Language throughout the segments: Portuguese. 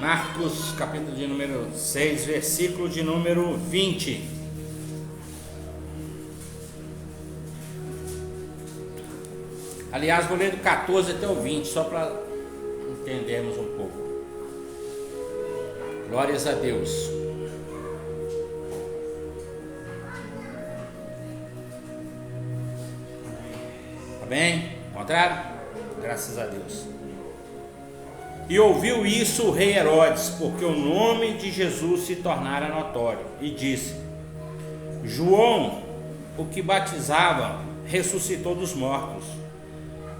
Marcos, capítulo de número 6, versículo de número 20. Aliás, vou ler do 14 até o 20, só para entendermos um pouco. Glórias a Deus. Tá bem? Contrário? Graças a Deus. E ouviu isso o rei Herodes, porque o nome de Jesus se tornara notório, e disse: João, o que batizava, ressuscitou dos mortos,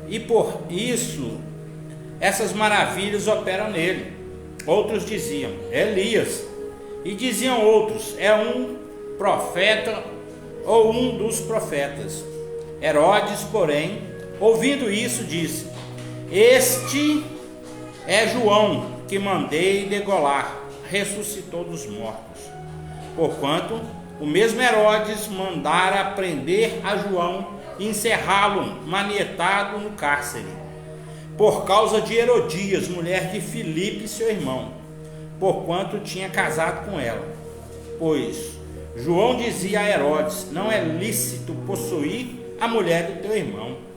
e por isso essas maravilhas operam nele. Outros diziam: Elias. E diziam outros: é um profeta ou um dos profetas. Herodes, porém, ouvindo isso, disse: Este é João, que mandei degolar, ressuscitou dos mortos. Porquanto o mesmo Herodes mandara prender a João e encerrá-lo manietado no cárcere, por causa de Herodias, mulher de Filipe, seu irmão, porquanto tinha casado com ela. Pois João dizia a Herodes: não é lícito possuir a mulher do teu irmão.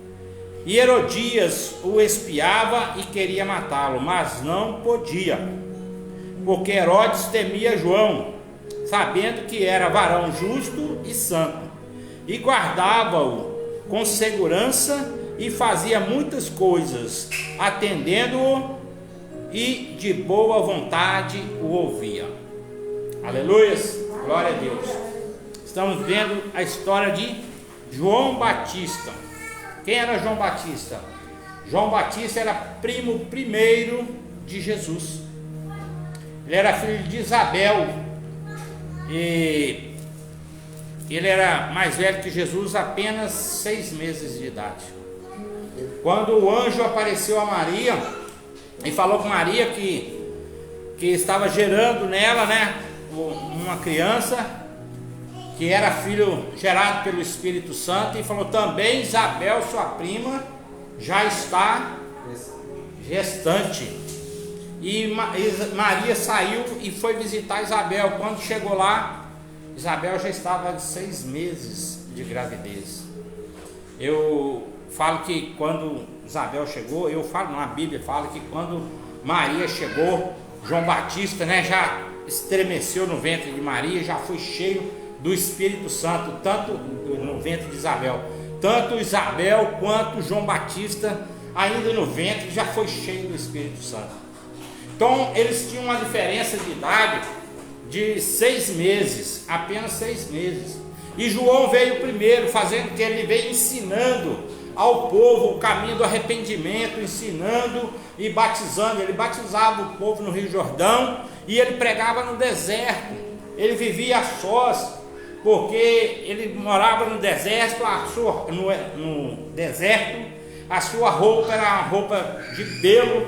E Herodias o espiava e queria matá-lo, mas não podia, porque Herodes temia João, sabendo que era varão justo e santo, e guardava-o com segurança e fazia muitas coisas, atendendo-o, e de boa vontade o ouvia. Aleluias, glória a Deus. Estamos vendo a história de João Batista. Quem era João Batista? João Batista era primo primeiro de Jesus. Ele era filho de Isabel, e ele era mais velho que Jesus, apenas 6 meses de idade. Quando o anjo apareceu a Maria e falou com Maria que estava gerando nela, uma criança, que era filho gerado pelo Espírito Santo, e falou: também Isabel, sua prima, já está gestante. E Maria saiu e foi visitar Isabel. Quando chegou lá, Isabel já estava de 6 meses de gravidez. Eu falo que quando Isabel chegou, a Bíblia fala que quando Maria chegou, João Batista, já estremeceu no ventre de Maria, já foi cheio do Espírito Santo, tanto no ventre de Isabel. Tanto Isabel quanto João Batista, ainda no ventre, já foi cheio do Espírito Santo. Então eles tinham uma diferença de idade de 6 meses, apenas 6 meses. E João veio primeiro, fazendo que ele veio ensinando ao povo o caminho do arrependimento, ensinando e batizando. Ele batizava o povo no Rio Jordão e ele pregava no deserto. Ele vivia a sós, porque ele morava no deserto. No deserto, a sua roupa era uma roupa de pelo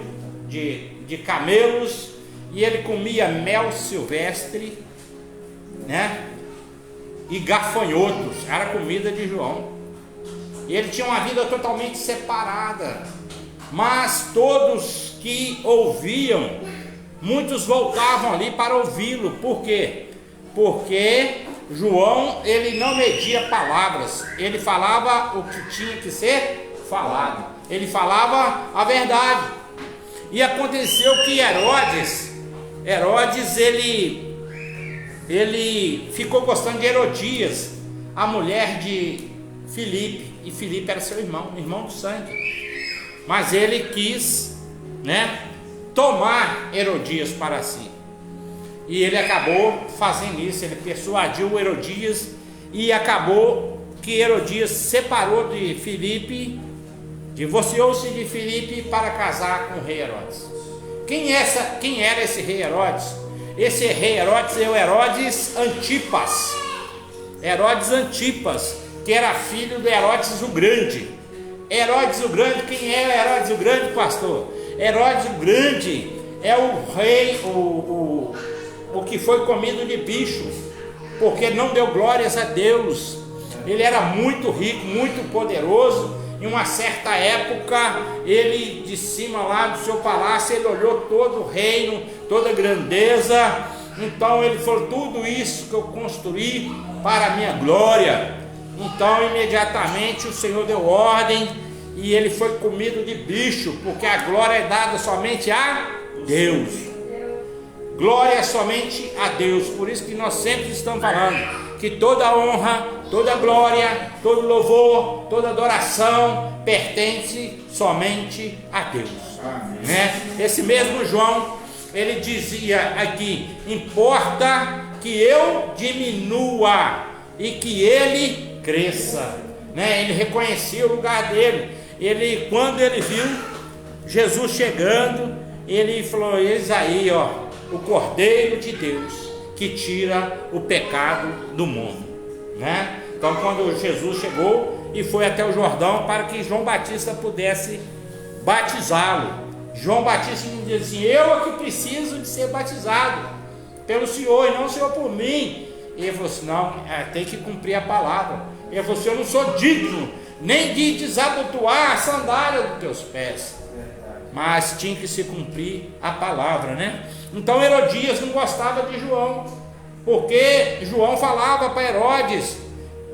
de camelos, e ele comia mel silvestre, e gafanhotos. Era a comida de João. E ele tinha uma vida totalmente separada. Mas todos que ouviam, muitos voltavam ali para ouvi-lo. Por quê? Porque João, ele não media palavras, ele falava o que tinha que ser falado, ele falava a verdade. E aconteceu que Herodes ele ficou gostando de Herodias, a mulher de Filipe, e Filipe era seu irmão do sangue. Mas ele quis, tomar Herodias para si. E ele acabou fazendo isso, ele persuadiu Herodias, e acabou que Herodias separou de Filipe, divorciou-se de Filipe para casar com o rei Herodes. Quem era esse rei Herodes? Esse rei Herodes é o Herodes Antipas. Herodes Antipas, que era filho de Herodes o Grande. Herodes o Grande, quem é Herodes o Grande, pastor? Herodes o Grande é o rei, o que foi comido de bicho, porque não deu glórias a Deus. Ele era muito rico, muito poderoso, Em uma certa época, ele de cima lá do seu palácio, ele olhou todo o reino, toda a grandeza. Então ele falou: tudo isso que eu construí para a minha glória. Então imediatamente o Senhor deu ordem e ele foi comido de bicho, porque a glória é dada somente a Deus. Glória é somente a Deus. Por isso que nós sempre estamos falando que toda honra, toda glória, todo louvor, toda adoração pertence somente a Deus, né? Esse mesmo João, ele dizia aqui: importa que eu diminua e que ele cresça, né? Ele reconhecia o lugar dele. Ele, quando ele viu Jesus chegando, ele falou: eis aí, ó, o Cordeiro de Deus que tira o pecado do mundo, né? Então, quando Jesus chegou e foi até o Jordão para que João Batista pudesse batizá-lo, João Batista dizia assim: eu é que preciso de ser batizado pelo Senhor e não o Senhor por mim. E ele falou assim: não, tem que cumprir a palavra. Ele falou assim: eu não sou digno nem de desabotoar a sandália dos teus pés, mas tinha que se cumprir a palavra, né? Então Herodias não gostava de João, porque João falava para Herodes: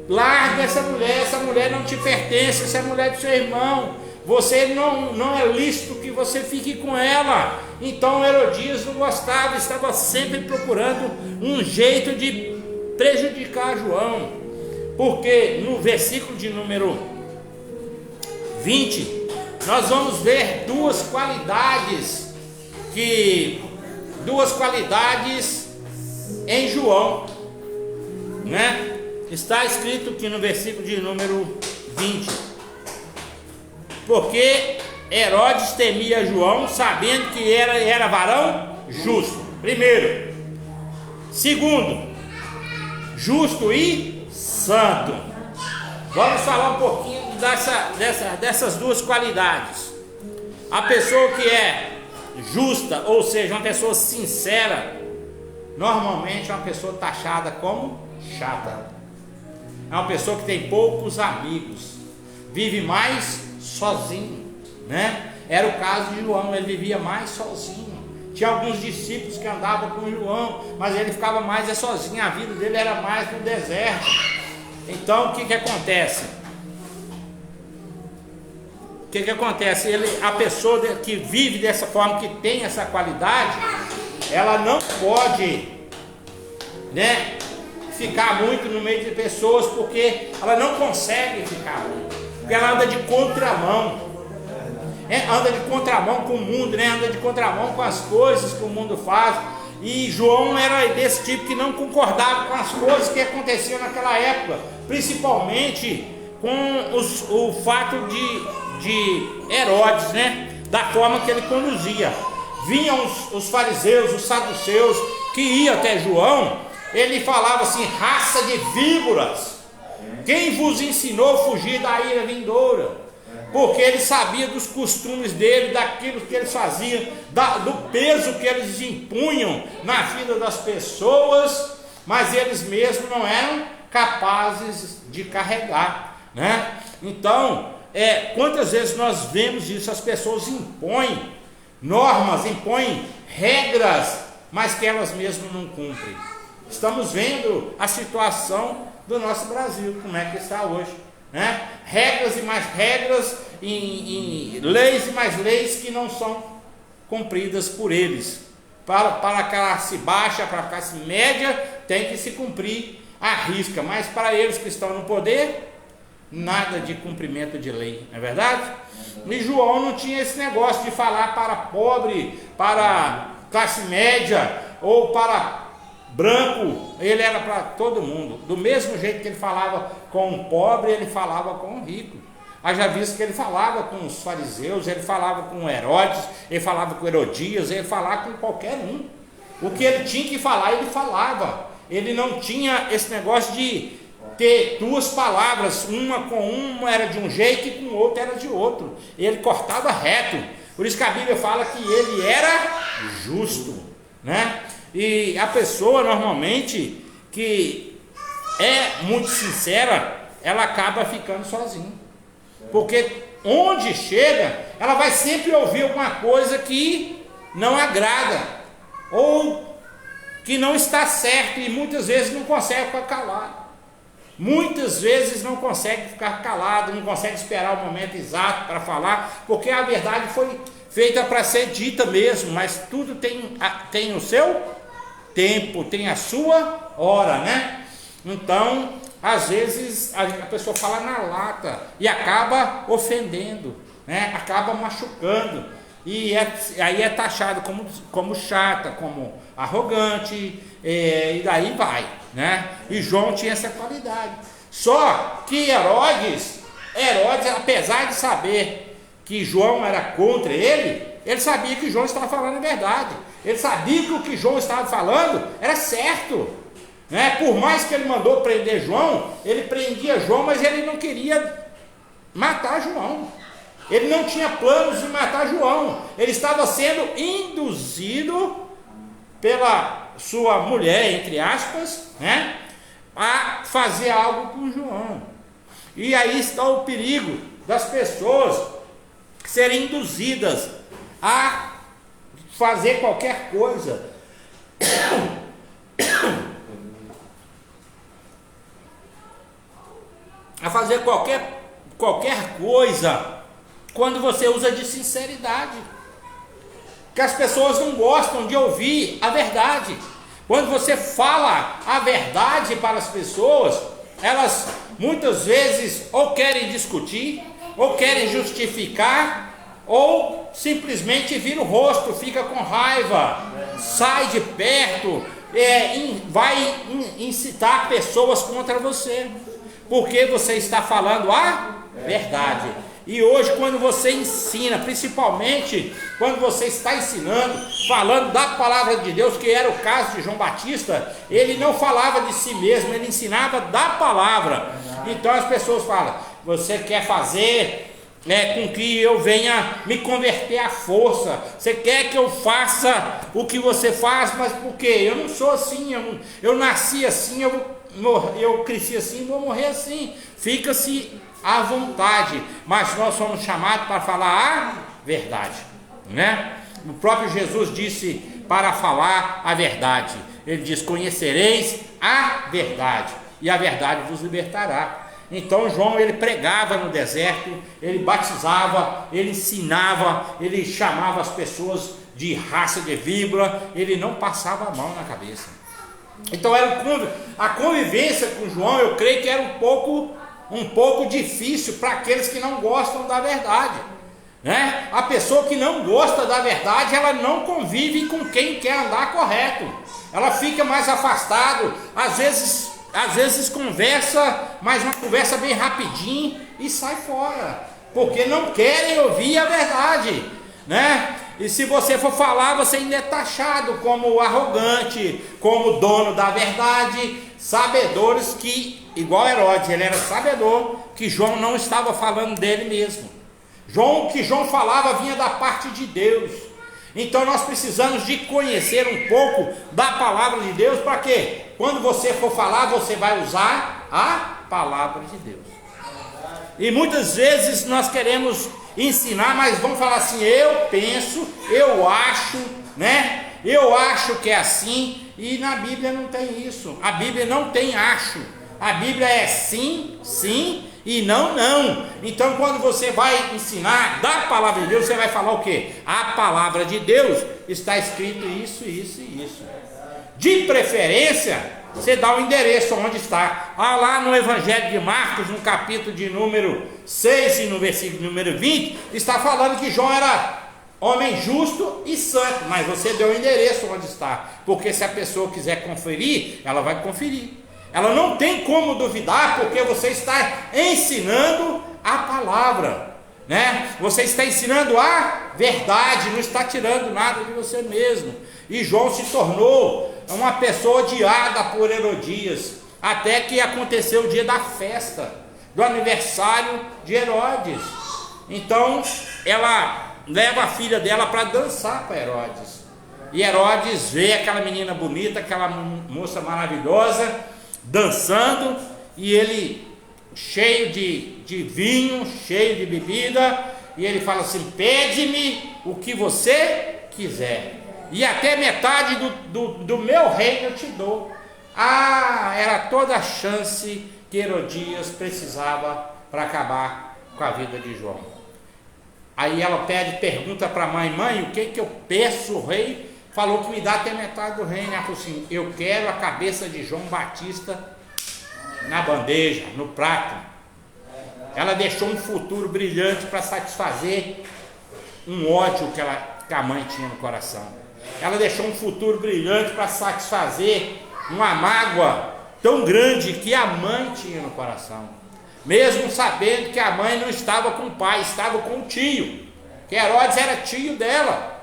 larga essa mulher não te pertence, essa mulher é do seu irmão, você não é lícito que você fique com ela. Então Herodias não gostava, estava sempre procurando um jeito de prejudicar João, porque no versículo de número 20 nós vamos ver duas qualidades em João, né? Está escrito aqui no versículo de número 20: porque Herodes temia João, sabendo que era varão justo. Primeiro. Segundo, justo e santo. Vamos falar um pouquinho dessas duas qualidades. A pessoa que é justa, ou seja, uma pessoa sincera, normalmente é uma pessoa taxada como chata. É uma pessoa que tem poucos amigos, vive mais sozinho, né? Era o caso de João, ele vivia mais sozinho. Tinha alguns discípulos que andavam com João, mas ele ficava mais sozinho, a vida dele era mais no deserto. Então o que acontece? O que acontece? A pessoa que vive dessa forma, que tem essa qualidade, ela não pode, né, ficar muito no meio de pessoas, porque ela não consegue ficar muito, porque ela anda de contramão. Anda de contramão com o mundo, né? Anda de contramão com as coisas que o mundo faz. E João era desse tipo que não concordava com as coisas que aconteciam naquela época, principalmente com o fato de Herodes, né? Da forma que ele conduzia. Vinham os fariseus, os saduceus, que iam até João. Ele falava assim: raça de víboras, quem vos ensinou a fugir da ira vindoura? Porque ele sabia dos costumes dele, daquilo que eles faziam, do peso que eles impunham na vida das pessoas, mas eles mesmos não eram capazes de carregar, né? Então, quantas vezes nós vemos isso? As pessoas impõem normas, impõem regras, mas que elas mesmas não cumprem. Estamos vendo a situação do nosso Brasil, como é que está hoje, né? Regras e mais regras, leis e mais leis que não são cumpridas por eles. Para a classe baixa, para a classe média, tem que se cumprir à risca, mas para eles que estão no poder, nada de cumprimento de lei, não é verdade? E João não tinha esse negócio de falar para pobre, para classe média ou para branco. Ele era para todo mundo. Do mesmo jeito que ele falava com o pobre, ele falava com o rico. Haja visto que ele falava com os fariseus, ele falava com Herodes, ele falava com Herodias, ele falava com qualquer um. O que ele tinha que falar, ele falava. Ele não tinha esse negócio de ter duas palavras, uma com uma era de um jeito e com o outro era de outro. Ele cortava reto. Por isso que a Bíblia fala que ele era justo, né? E a pessoa normalmente que é muito sincera, ela acaba ficando sozinha. Porque onde chega, ela vai sempre ouvir alguma coisa que não agrada, ou que não está certo, e muitas vezes não consegue ficar calado. Muitas vezes não consegue ficar calado, não consegue esperar o momento exato para falar, porque a verdade foi feita para ser dita mesmo, mas tudo tem o seu tempo, tem a sua hora, né? Então, às vezes a pessoa fala na lata e acaba ofendendo, né? Acaba machucando, e aí é taxado como chata, como arrogante, e daí vai, né? E João tinha essa qualidade. Só que Herodes, apesar de saber que João era contra ele sabia que João estava falando a verdade. Ele sabia que o que João estava falando era certo, né? Por mais que ele mandou prender João, ele prendia João, mas ele não queria matar João. Ele não tinha planos de matar João. Ele estava sendo induzido pela sua mulher, entre aspas, né, a fazer algo com João. E aí está o perigo das pessoas serem induzidas a fazer qualquer coisa, quando você usa de sinceridade. Que as pessoas não gostam de ouvir a verdade. Quando você fala a verdade para as pessoas, elas muitas vezes ou querem discutir, ou querem justificar, ou simplesmente vira o rosto, fica com raiva, sai de perto, vai incitar pessoas contra você, porque você está falando a verdade. E hoje, quando você ensina, principalmente quando você está ensinando, falando da palavra de Deus, que era o caso de João Batista, ele não falava de si mesmo, ele ensinava da palavra. Então as pessoas falam: você quer fazer com que eu venha me converter à força, você quer que eu faça o que você faz, mas por quê? Eu não sou assim, eu nasci assim, eu cresci assim, vou morrer assim. Fica-se à vontade, mas nós somos chamados para falar a verdade, né? O próprio Jesus disse para falar a verdade. Ele diz: conhecereis a verdade, e a verdade vos libertará. Então João, ele pregava no deserto, ele batizava, ele ensinava, ele chamava as pessoas de raça de víbora, ele não passava a mão na cabeça. Então a convivência com João, eu creio que era um pouco difícil para aqueles que não gostam da verdade, né? A pessoa que não gosta da verdade, ela não convive com quem quer andar correto, ela fica mais afastado, às vezes conversa, mas uma conversa bem rapidinho e sai fora, porque não querem ouvir a verdade, né? E se você for falar, você ainda é taxado como arrogante, como dono da verdade. Sabedores que, igual Herodes, ele era sabedor que João não estava falando dele mesmo. O que João falava vinha da parte de Deus. Então nós precisamos de conhecer um pouco da palavra de Deus, para quê? Quando você for falar, você vai usar a palavra de Deus. E muitas vezes nós queremos ensinar, mas vamos falar assim: eu penso, eu acho, né? Eu acho que é assim. E na Bíblia não tem isso. A Bíblia não tem acho. A Bíblia é sim, sim, e não, não. Então quando você vai ensinar da palavra de Deus, você vai falar o quê? A palavra de Deus está escrito isso, isso e isso. De preferência, você dá o endereço onde está. Lá no Evangelho de Marcos, no capítulo de número 6 e no versículo número 20, está falando que João era homem justo e santo, mas você deu o endereço onde está, porque se a pessoa quiser conferir, ela vai conferir. Ela não tem como duvidar, porque você está ensinando a palavra, né? Você está ensinando a verdade, não está tirando nada de você mesmo. E João se tornou uma pessoa odiada por Herodias, até que aconteceu o dia da festa, do aniversário de Herodes. Então ela leva a filha dela para dançar para Herodes, e Herodes vê aquela menina bonita, aquela moça maravilhosa dançando, e ele cheio de vinho, cheio de bebida, e ele fala assim: pede-me o que você quiser, e até metade do meu reino eu te dou. Era toda a chance que Herodias precisava para acabar com a vida de João. Aí ela pergunta para a mãe: mãe, o que eu peço? O rei falou que me dá até metade do reino. Ela falou assim: eu quero a cabeça de João Batista na bandeja, no prato. Ela deixou um futuro brilhante para satisfazer um ódio que a mãe tinha no coração. Ela deixou um futuro brilhante para satisfazer uma mágoa tão grande que a mãe tinha no coração, mesmo sabendo que a mãe não estava com o pai, estava com o tio, que Herodes era tio dela,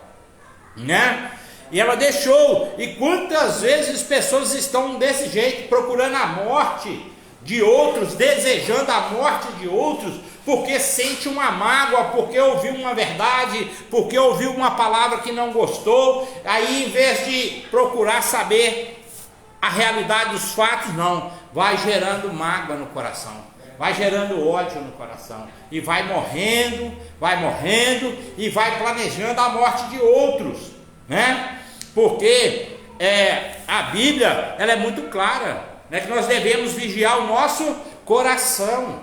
né? E ela deixou. E quantas vezes pessoas estão desse jeito, procurando a morte de outros, desejando a morte de outros, porque sente uma mágoa, porque ouviu uma verdade, porque ouviu uma palavra que não gostou. Aí, em vez de procurar saber a realidade dos fatos, não, vai gerando mágoa no coração, vai gerando ódio no coração, e vai morrendo, e vai planejando a morte de outros, né? Porque a Bíblia, ela é muito clara, né, que nós devemos vigiar o nosso coração,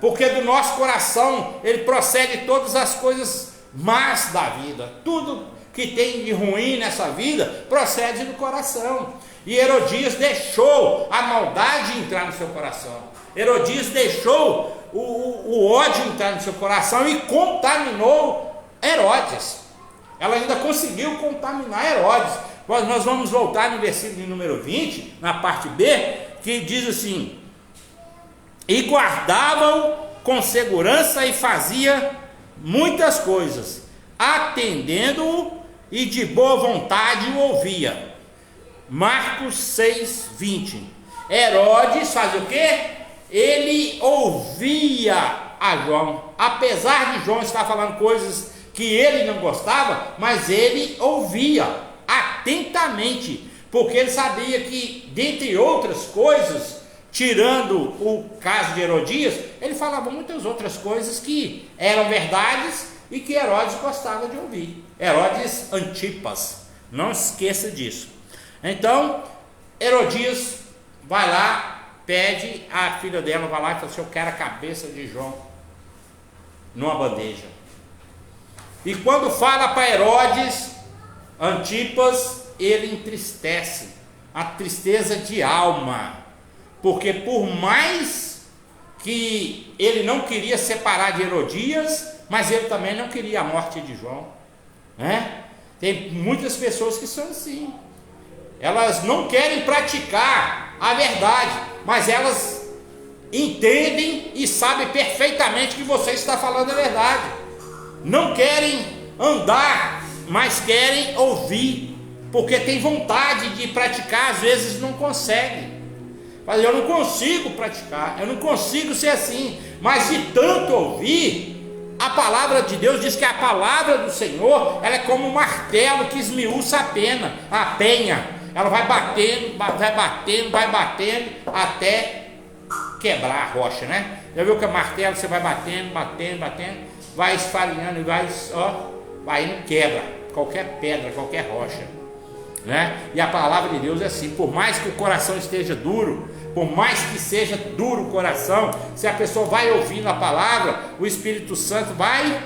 porque do nosso coração ele procede todas as coisas más da vida. Tudo que tem de ruim nessa vida procede do coração. E Herodias deixou a maldade entrar no seu coração. Herodias deixou o ódio entrar no seu coração e contaminou Herodes. Ela ainda conseguiu contaminar Herodes. Nós vamos voltar no versículo de número 20, na parte B, que diz assim: e guardava-o com segurança e fazia muitas coisas, atendendo-o e de boa vontade o ouvia. Marcos 6, 20. Herodes fazia o quê? Ele ouvia a João, apesar de João estar falando coisas que ele não gostava, mas ele ouvia atentamente, porque ele sabia que, dentre outras coisas, tirando o caso de Herodias, ele falava muitas outras coisas que eram verdades e que Herodes gostava de ouvir. Herodes Antipas, não esqueça disso. Então, Herodias vai lá, pede, a filha dela vai lá e fala assim: eu quero a cabeça de João numa bandeja. E quando fala para Herodes Antipas, ele entristece, a tristeza de alma, porque por mais que ele não queria separar de Herodias, mas ele também não queria a morte de João, né? Tem muitas pessoas que são assim, elas não querem praticar a verdade, mas elas entendem e sabem perfeitamente que você está falando a verdade, não querem andar, mas querem ouvir, porque tem vontade de praticar, às vezes não consegue. Mas eu não consigo praticar, eu não consigo ser assim, mas de tanto ouvir, a palavra de Deus diz que a palavra do Senhor, ela é como um martelo que esmiuça a penha, ela vai batendo, até quebrar a rocha, né? Já viu que o martelo você vai batendo, vai esfarinhando e vai não quebra qualquer pedra, qualquer rocha, né? E a palavra de Deus é assim: por mais que o coração esteja duro, por mais que seja duro o coração, se a pessoa vai ouvindo a palavra, o Espírito Santo vai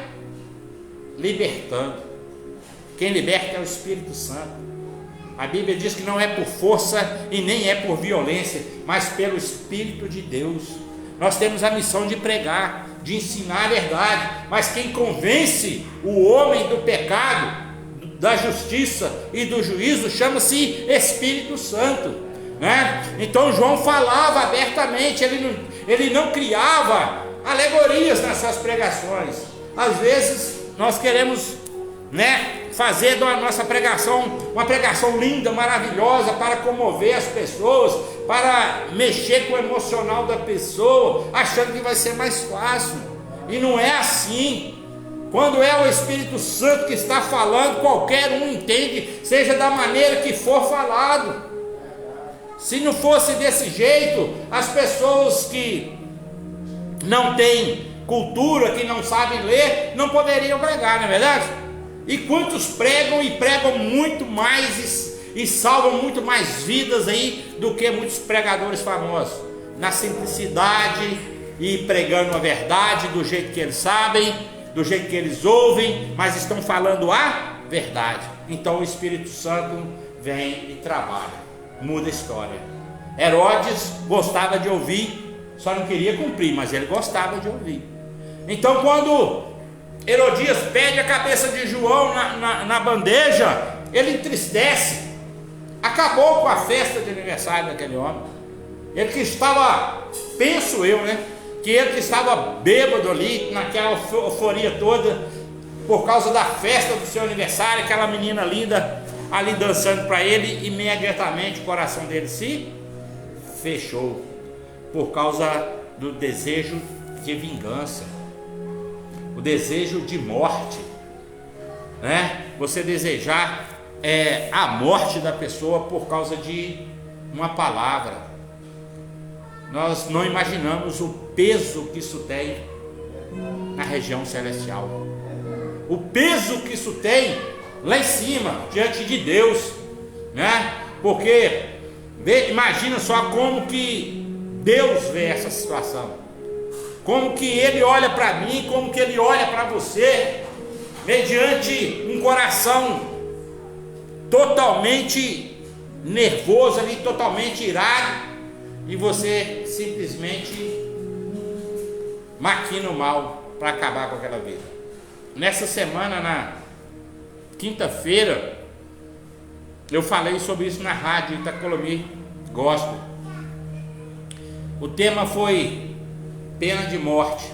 libertando. Quem liberta é o Espírito Santo. A Bíblia diz que não é por força e nem é por violência, mas pelo Espírito de Deus. Nós temos a missão de pregar, de ensinar a verdade, mas quem convence o homem do pecado, da justiça e do juízo chama-se Espírito Santo, né? Então João falava abertamente, ele não criava alegorias nas suas pregações. Às vezes nós queremos, né, fazer da nossa pregação uma pregação linda, maravilhosa, para comover as pessoas, para mexer com o emocional da pessoa, achando que vai ser mais fácil, e não é assim. Quando é o Espírito Santo que está falando, qualquer um entende, seja da maneira que for falado. Se não fosse desse jeito, as pessoas que não têm cultura, que não sabem ler, não poderiam pregar, não é verdade? E quantos pregam e pregam muito mais e salvam muito mais vidas aí do que muitos pregadores famosos, na simplicidade e pregando a verdade do jeito que eles sabem, do jeito que eles ouvem, mas estão falando a verdade. Então o Espírito Santo vem e trabalha, muda a história. Herodes gostava de ouvir, só não queria cumprir, mas ele gostava de ouvir. Então quando Herodias pede a cabeça de João na bandeja, ele entristece. Acabou com a festa de aniversário daquele homem. Ele que estava, penso eu, que ele que estava bêbado ali, naquela euforia toda, por causa da festa do seu aniversário, aquela menina linda ali dançando para ele, imediatamente o coração dele se fechou, por causa do desejo de vingança, o desejo de morte, você desejar a morte da pessoa por causa de uma palavra. Nós não imaginamos o peso que isso tem na região celestial, o peso que isso tem lá em cima, diante de Deus, porque imagina só como que Deus vê essa situação, como que Ele olha para mim, como que Ele olha para você, mediante um coração totalmente nervoso ali, totalmente irado, e você simplesmente maquina o mal para acabar com aquela vida. Nessa semana, na quinta-feira, eu falei sobre isso na rádio Itacolomi Gospel. O tema foi pena de morte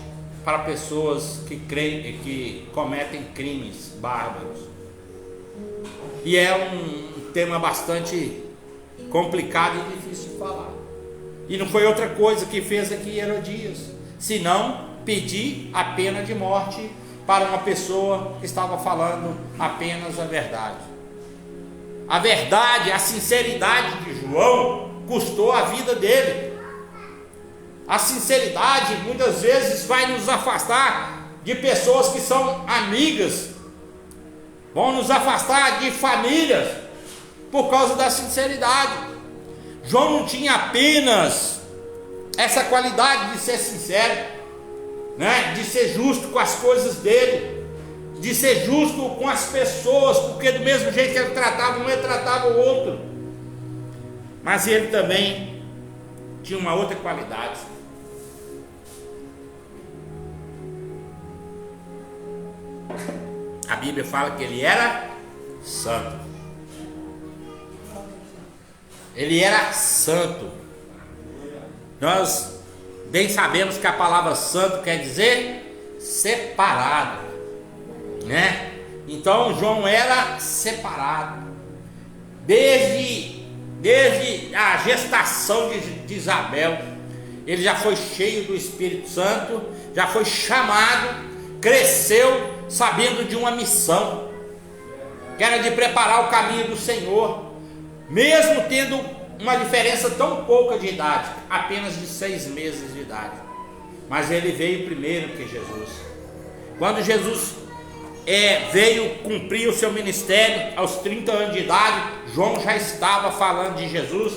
para pessoas que cometem crimes bárbaros. E é um tema bastante complicado e difícil de falar. E não foi outra coisa que fez aqui Herodias, senão pedir a pena de morte para uma pessoa que estava falando apenas a verdade. A verdade, a sinceridade de João custou a vida dele. A sinceridade muitas vezes vai nos afastar de pessoas que são amigas, vão nos afastar de famílias por causa da sinceridade. João não tinha apenas essa qualidade de ser sincero, de ser justo com as coisas dele, de ser justo com as pessoas, porque do mesmo jeito que ele tratava um, ele tratava o outro. Mas ele também tinha uma outra qualidade. A Bíblia fala que ele era santo. Ele era santo. Nós bem sabemos que a palavra santo quer dizer separado, Então João era separado. Desde a gestação de Isabel, ele já foi cheio do Espírito Santo, já foi chamado, cresceu sabendo de uma missão, que era de preparar o caminho do Senhor, mesmo tendo uma diferença tão pouca de idade, apenas de 6 meses de idade. Mas ele veio primeiro que Jesus. Quando Jesus veio cumprir o seu ministério aos 30 anos de idade, João já estava falando de Jesus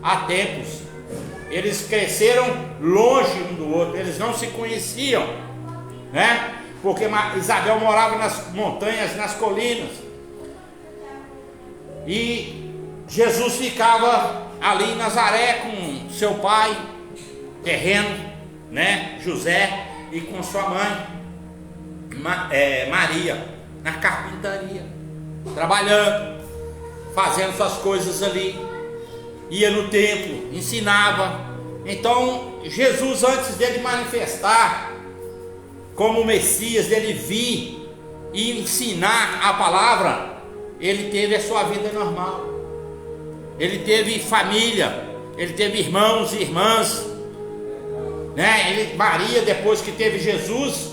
há tempos. Eles cresceram longe um do outro, eles não se conheciam, porque Isabel morava nas montanhas, nas colinas, e Jesus ficava ali em Nazaré com seu pai terreno, José, e com sua mãe Maria, na carpintaria, trabalhando, fazendo suas coisas ali. Ia no templo, ensinava. Então Jesus, antes dele manifestar como Messias, dele vir e ensinar a palavra, ele teve a sua vida normal. Ele teve família, ele teve irmãos e irmãs, Maria, depois que teve Jesus,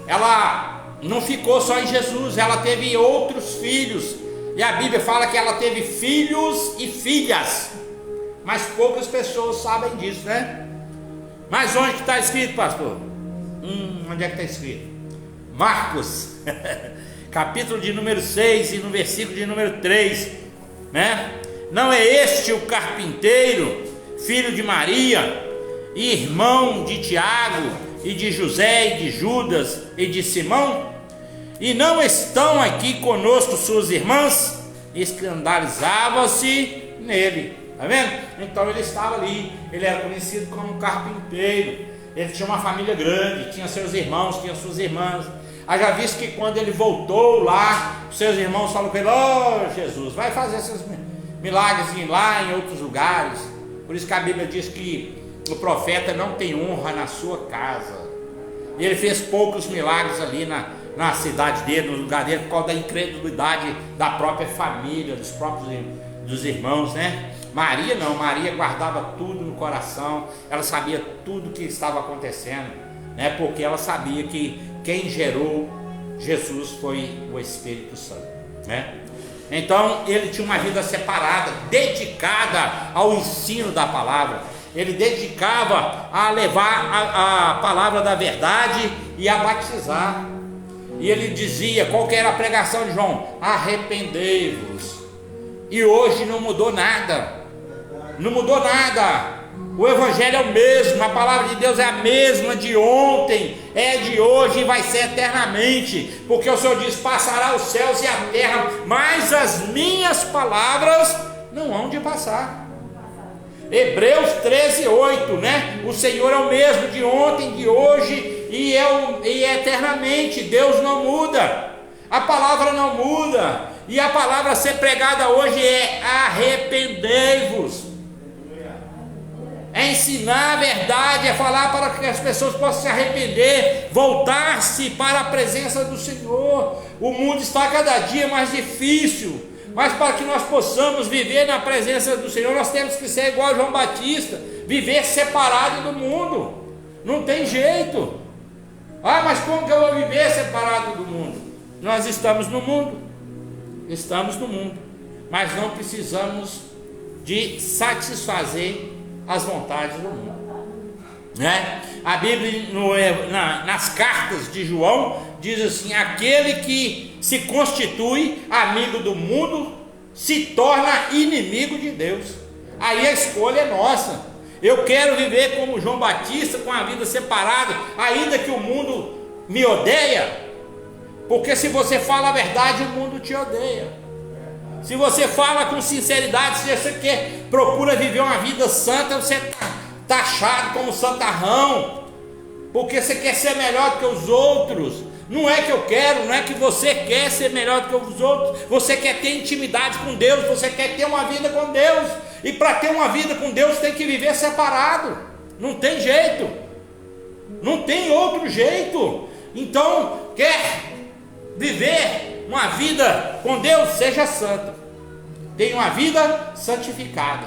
ela não ficou só em Jesus, ela teve outros filhos, e a Bíblia fala que ela teve filhos e filhas, mas poucas pessoas sabem disso, Mas onde que está escrito, pastor? Onde é que está escrito? Marcos, capítulo de número 6 e no versículo de número 3, né? Não é este o carpinteiro, filho de Maria, irmão de Tiago, e de José, e de Judas, e de Simão? E não estão aqui conosco suas irmãs? Escandalizava-se nele, tá vendo? Então ele estava ali, ele era conhecido como carpinteiro, ele tinha uma família grande, tinha seus irmãos, tinha suas irmãs. Haja visto que quando ele voltou lá, seus irmãos falaram para ele: ó, Jesus, vai fazer esses milagres lá em outros lugares. Por isso que a Bíblia diz que o profeta não tem honra na sua casa. E ele fez poucos milagres ali na cidade dele, no lugar dele, por causa da incredulidade da própria família, dos irmãos, né? Maria não, Maria guardava tudo no coração, ela sabia tudo o que estava acontecendo, né? Porque ela sabia que quem gerou Jesus foi o Espírito Santo, né? Então ele tinha uma vida separada, dedicada ao ensino da palavra. Ele dedicava a levar a palavra da verdade e a batizar. E ele dizia, qual que era a pregação de João? Arrependei-vos. E hoje não mudou nada. Não mudou nada. O evangelho é o mesmo, a palavra de Deus é a mesma de ontem, é de hoje e vai ser eternamente. Porque o Senhor diz: passará os céus e a terra, mas as minhas palavras não hão de passar. Hebreus 13:8, né? O Senhor é o mesmo de ontem, de hoje e é eternamente. Deus não muda, a palavra não muda. E a palavra a ser pregada hoje é arrependei-vos. É ensinar a verdade, é falar para que as pessoas possam se arrepender, voltar-se para a presença do Senhor. O mundo está cada dia mais difícil, mas para que nós possamos viver na presença do Senhor, nós temos que ser igual a João Batista, viver separado do mundo. Não tem jeito. Ah, mas como que eu vou viver separado do mundo? Nós estamos no mundo, mas não precisamos de satisfazer as vontades do mundo, né? A Bíblia nas cartas de João diz assim: aquele que se constitui amigo do mundo se torna inimigo de Deus. Aí a escolha é nossa. Eu quero viver como João Batista, com a vida separada, ainda que o mundo me odeia, porque se você fala a verdade, o mundo te odeia. Se você fala com sinceridade, se você procura viver uma vida santa, você está taxado como santarrão, porque você quer ser melhor do que os outros. Não é que eu quero, não é que você quer ser melhor do que os outros. Você quer ter intimidade com Deus, você quer ter uma vida com Deus. E para ter uma vida com Deus tem que viver separado. Não tem jeito, não tem outro jeito. Então, quer viver uma vida com Deus, seja santo. Tenha uma vida santificada.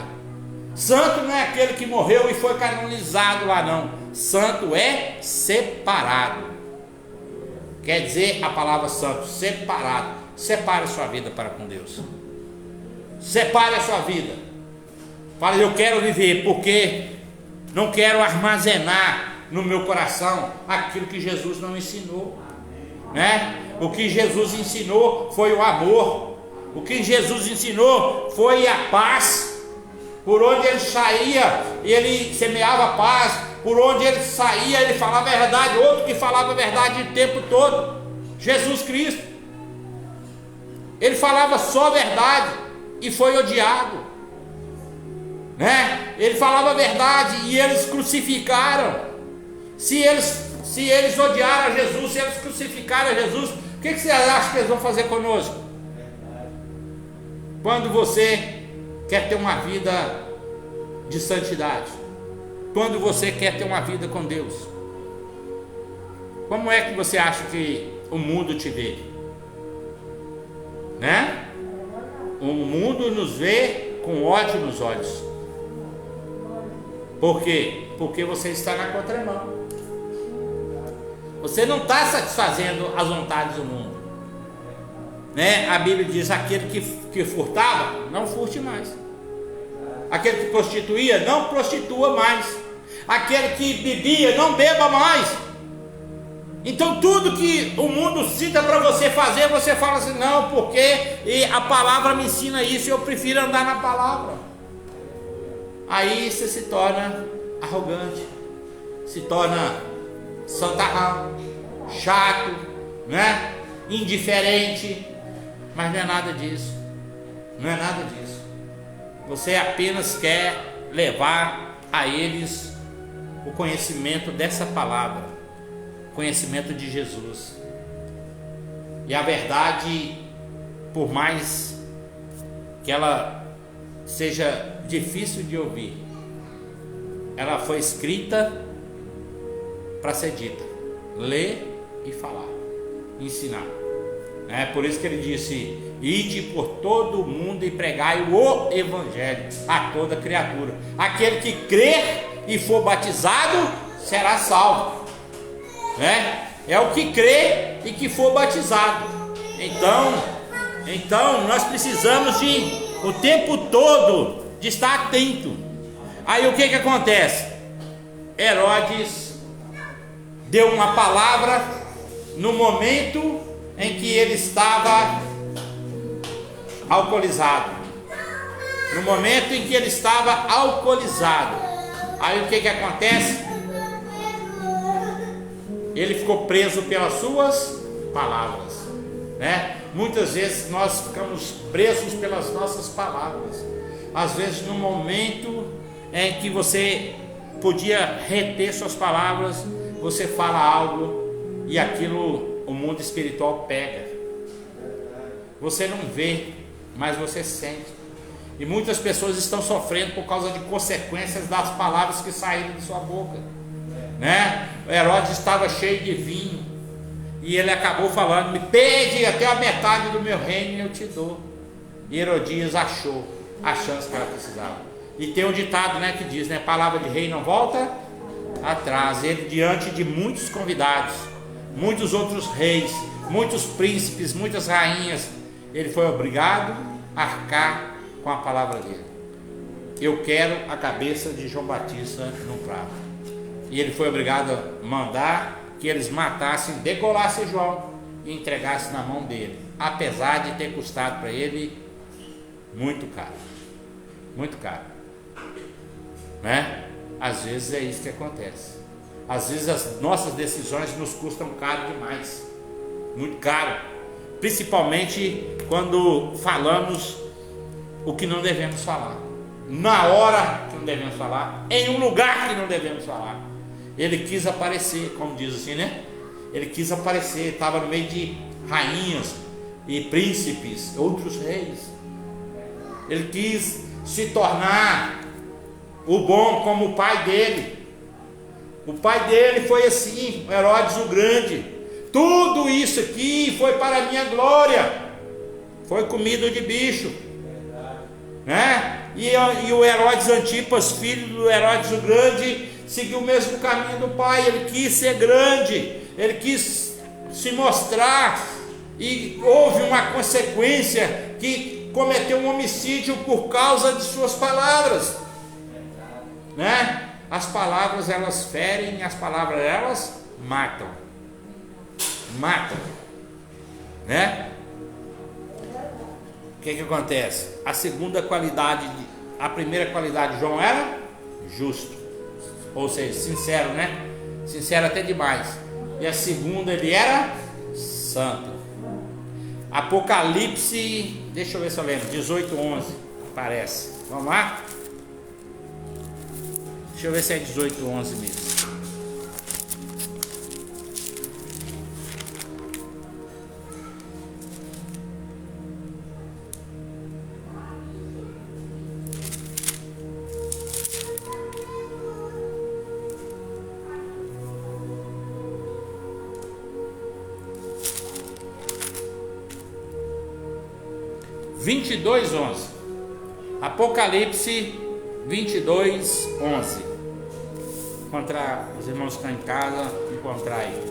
Santo não é aquele que morreu e foi canonizado lá, não. Santo é separado. Quer dizer a palavra santo, separado. Separe a sua vida para com Deus. Separe a sua vida. Fale: eu quero viver, porque não quero armazenar no meu coração aquilo que Jesus não ensinou, né? O que Jesus ensinou foi o amor. O que Jesus ensinou foi a paz. Por onde ele saía, ele semeava paz. Por onde ele saía, ele falava a verdade. Outro que falava a verdade o tempo todo, Jesus Cristo. Ele falava só a verdade e foi odiado, né? Ele falava a verdade e eles crucificaram. Se eles odiaram a Jesus, se eles crucificaram a Jesus, o que você acha que eles vão fazer conosco? Quando você quer ter uma vida de santidade, quando você quer ter uma vida com Deus, como é que você acha que o mundo te vê? Né? O mundo nos vê com ódio nos olhos. Por quê? Porque você está na contramão. Você não está satisfazendo as vontades do mundo, né? A Bíblia diz: aquele que furtava, não furte mais. Aquele que prostituía, não prostitua mais. Aquele que bebia, não beba mais. Então tudo que o mundo cita para você fazer, você fala assim, não, porque a palavra me ensina isso, eu prefiro andar na palavra. Aí você se torna arrogante, se torna santarrão, chato, né? Indiferente. Mas não é nada disso. Não é nada disso. Você apenas quer levar a eles o conhecimento dessa palavra, conhecimento de Jesus. E a verdade, por mais que ela seja difícil de ouvir, ela foi escrita para ser dita, ler e falar, ensinar. É por isso que ele disse: ide por todo o mundo e pregai o evangelho a toda criatura. Aquele que crer e for batizado será salvo, né? É o que crê e que for batizado. Então nós precisamos de o tempo todo de estar atento. Aí o que acontece? Herodes deu uma palavra no momento em que ele estava alcoolizado. No momento em que ele estava alcoolizado. Aí o que acontece? Ele ficou preso pelas suas palavras, né? Muitas vezes nós ficamos presos pelas nossas palavras. Às vezes no momento em que você podia reter suas palavras, você fala algo e aquilo o mundo espiritual pega. Você não vê, mas você sente. E muitas pessoas estão sofrendo por causa de consequências das palavras que saíram de sua boca, né? Herodes estava cheio de vinho e ele acabou falando: me pede até a metade do meu reino e eu te dou. E Herodias achou a chance que ela precisava. E tem um ditado, né, que diz, né, palavra de rei não volta atrás. Ele, diante de muitos convidados, muitos outros reis, muitos príncipes, muitas rainhas, ele foi obrigado a arcar com a palavra dele. Eu quero a cabeça de João Batista no prato. E ele foi obrigado a mandar que eles matassem, degolassem João e entregassem na mão dele, apesar de ter custado para ele muito caro. Muito caro, né? Às vezes é isso que acontece. Às vezes as nossas decisões nos custam caro demais, muito caro, principalmente quando falamos o que não devemos falar, na hora que não devemos falar, em um lugar que não devemos falar. Ele quis aparecer, como diz assim, né? Ele quis aparecer, estava no meio de rainhas e príncipes, outros reis. Ele quis se tornar o bom como o pai dele. O pai dele foi assim, Herodes o Grande. Tudo isso aqui foi para a minha glória. Foi comida de bicho, né? E o Herodes Antipas, filho do Herodes o Grande, seguiu o mesmo caminho do pai. Ele quis ser grande, ele quis se mostrar, e houve uma consequência, que cometeu um homicídio por causa de suas palavras, né? As palavras elas ferem, as palavras elas matam, né? O que acontece? A segunda qualidade, a primeira qualidade de João era justo, ou seja, sincero, né? Sincero até demais. E a segunda, ele era santo. Apocalipse, deixa eu ver se eu lembro, 18:11, parece. Vamos lá? Deixa eu ver se é 18:11 mesmo. Apocalipse 22:11. Encontrar, os irmãos que estão em casa, encontrar aí.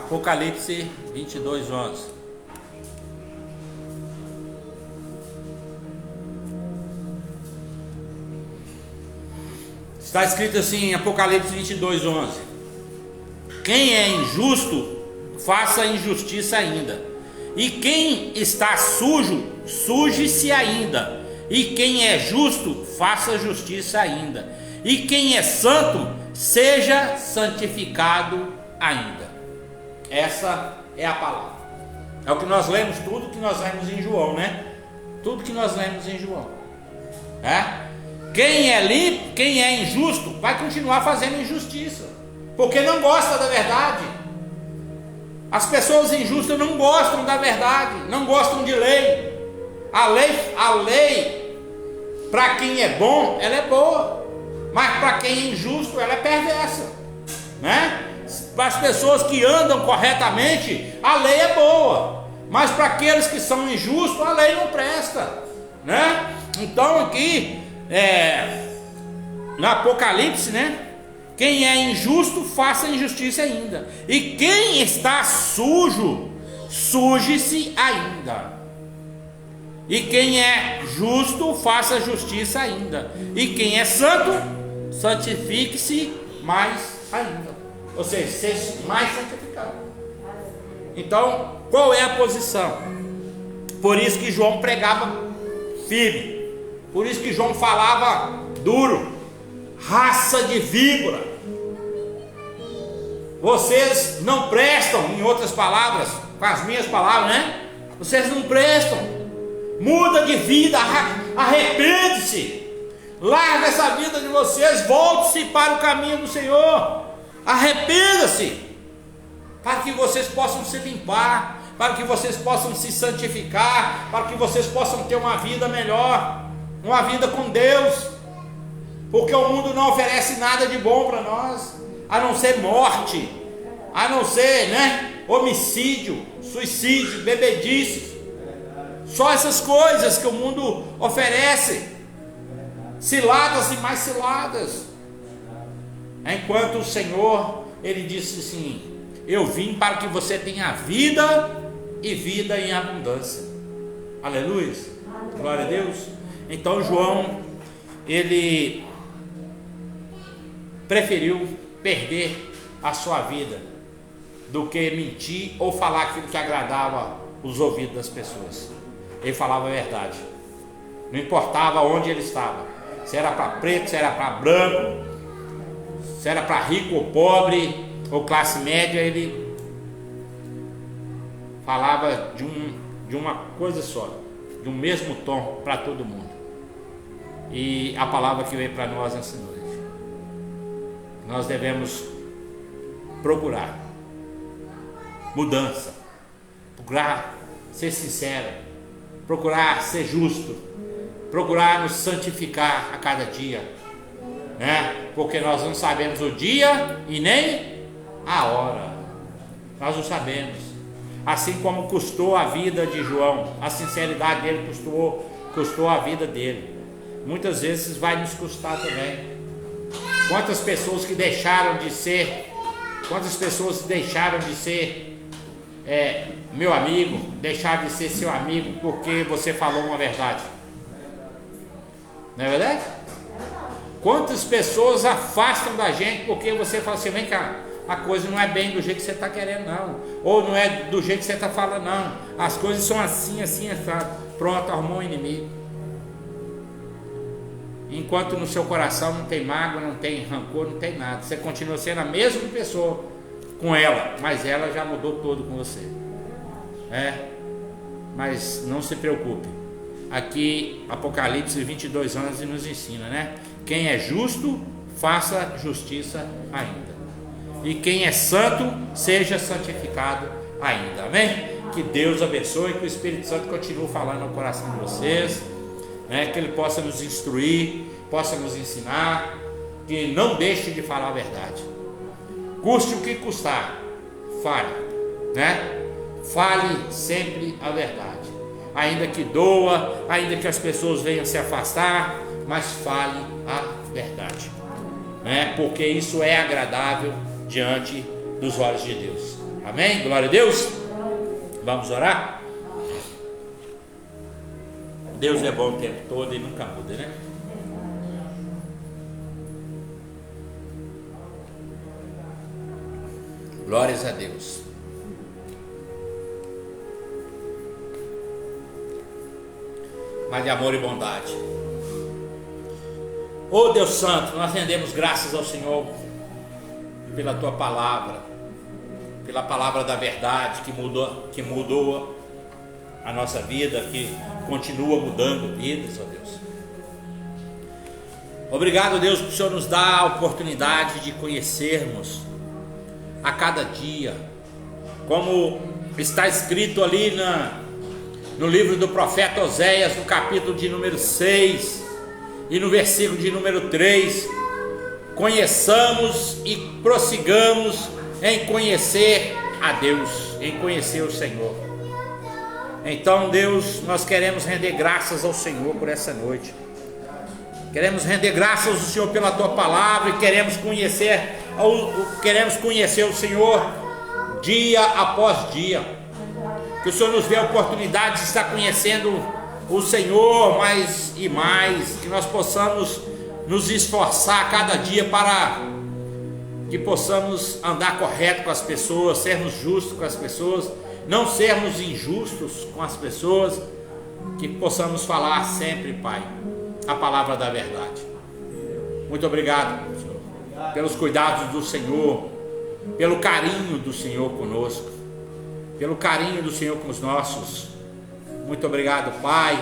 Apocalipse 22, 11. Está escrito assim em Apocalipse 22, 11: quem é injusto, faça injustiça ainda, e quem está sujo, suje-se ainda, e quem é justo, faça justiça ainda, e quem é santo, seja santificado ainda. Essa é a palavra. É o que nós lemos, tudo que nós lemos em João, né? Tudo que nós lemos em João. Quem é limpo, quem é injusto, vai continuar fazendo injustiça, porque não gosta da verdade. As pessoas injustas não gostam da verdade, não gostam de lei. A lei, para quem é bom, ela é boa, mas para quem é injusto, ela é perversa, né? Para as pessoas que andam corretamente, a lei é boa, mas para aqueles que são injustos, a lei não presta, né? Então aqui no Apocalipse, né? Quem é injusto, faça injustiça ainda, e quem está sujo, suje-se ainda, e quem é justo, faça justiça ainda, e quem é santo, santifique-se mais ainda, ou seja, seja mais santificado. Então, qual é a posição? Por isso que João pregava firme, por isso que João falava duro: raça de víbora, vocês não prestam, em outras palavras, com as minhas palavras, né? Vocês não prestam, muda de vida, arrepende-se, larga essa vida de vocês, volte-se para o caminho do Senhor, arrependa-se, para que vocês possam se limpar, para que vocês possam se santificar, para que vocês possam ter uma vida melhor, uma vida com Deus, porque o mundo não oferece nada de bom para nós, a não ser morte, a não ser, né, homicídio, suicídio, bebedices, só essas coisas que o mundo oferece, ciladas e mais ciladas, enquanto o Senhor, Ele disse assim: eu vim para que você tenha vida e vida em abundância. Aleluia, glória a Deus. Então João, ele preferiu perder a sua vida do que mentir ou falar aquilo que agradava os ouvidos das pessoas. Ele falava a verdade, não importava onde ele estava, se era para preto, se era para branco, se era para rico ou pobre ou classe média, ele falava de uma coisa só, de um mesmo tom para todo mundo. E a palavra que veio para nós nessa noite, nós devemos procurar mudança, procurar ser sincero, procurar ser justo, procurar nos santificar a cada dia, né? Porque nós não sabemos o dia e nem a hora, nós não sabemos. Assim como custou a vida de João, a sinceridade dele custou a vida dele, muitas vezes vai nos custar também. Quantas pessoas que deixaram de ser, meu amigo, deixaram de ser seu amigo porque você falou uma verdade, não é verdade? Quantas pessoas afastam da gente porque você fala assim: vem cá, a coisa não é bem do jeito que você está querendo não, ou não é do jeito que você está falando não, as coisas são assim, assim, assado. Pronto, arrumou um inimigo. Enquanto no seu coração não tem mágoa, não tem rancor, não tem nada, você continua sendo a mesma pessoa com ela, mas ela já mudou todo com você. Mas não se preocupe, aqui Apocalipse 22 anos nos ensina, né? Quem é justo, faça justiça ainda, e quem é santo, seja santificado ainda. Amém? Que Deus abençoe, que o Espírito Santo continue falando no coração de vocês, né? Que Ele possa nos instruir, possa nos ensinar, que não deixe de falar a verdade, custe o que custar, fale, né? Fale sempre a verdade, ainda que doa, ainda que as pessoas venham se afastar, mas fale a verdade, né? Porque isso é agradável diante dos olhos de Deus. Amém? Glória a Deus. Vamos orar? Deus é bom o tempo todo e nunca muda, né? Glórias a Deus. Mas de amor e bondade. Oh Deus Santo, nós rendemos graças ao Senhor pela Tua palavra, pela palavra da verdade que mudou a nossa vida, que continua mudando vidas, ó Deus. Obrigado, Deus, por o Senhor nos dar a oportunidade de conhecermos a cada dia, como está escrito ali no livro do profeta Oséias, no capítulo de número 6 e no versículo de número 3: conheçamos e prossigamos em conhecer a Deus, em conhecer o Senhor. Então, Deus, nós queremos render graças ao Senhor por essa noite. Queremos render graças ao Senhor pela Tua palavra e queremos conhecer o Senhor dia após dia. Que o Senhor nos dê a oportunidade de estar conhecendo o Senhor mais e mais, que nós possamos nos esforçar cada dia para que possamos andar correto com as pessoas, sermos justos com as pessoas, não sermos injustos com as pessoas, que possamos falar sempre, Pai, a palavra da verdade. Muito obrigado, Senhor, pelos cuidados do Senhor, pelo carinho do Senhor conosco, pelo carinho do Senhor com os nossos. Muito obrigado, Pai,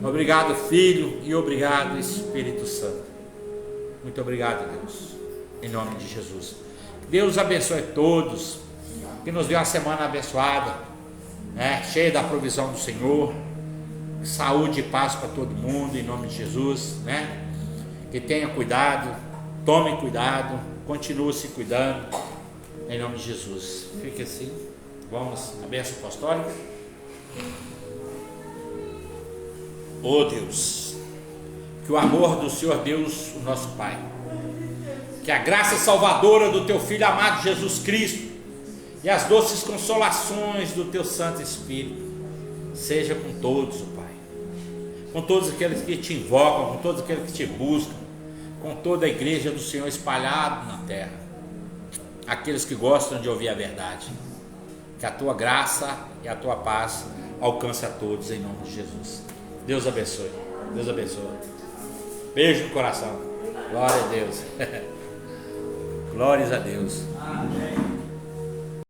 obrigado, Filho, e obrigado, Espírito Santo. Muito obrigado, Deus, em nome de Jesus. Deus abençoe todos, que nos dê uma semana abençoada, né? Cheia da provisão do Senhor, saúde e paz para todo mundo, em nome de Jesus, né? Que tenha cuidado, tome cuidado, continue se cuidando, em nome de Jesus. Fique assim, vamos à bênção apostólica. Oh Deus, que o amor do Senhor Deus, o nosso Pai, que a graça salvadora do Teu Filho amado Jesus Cristo e as doces consolações do Teu Santo Espírito seja com todos, oh Pai, com todos aqueles que Te invocam, com todos aqueles que Te buscam, com toda a igreja do Senhor espalhada na terra, aqueles que gostam de ouvir a verdade. Que a Tua graça e a Tua paz alcance a todos, em nome de Jesus. Deus abençoe. Deus abençoe. Beijo no coração. Glória a Deus. Glórias a Deus. Amém.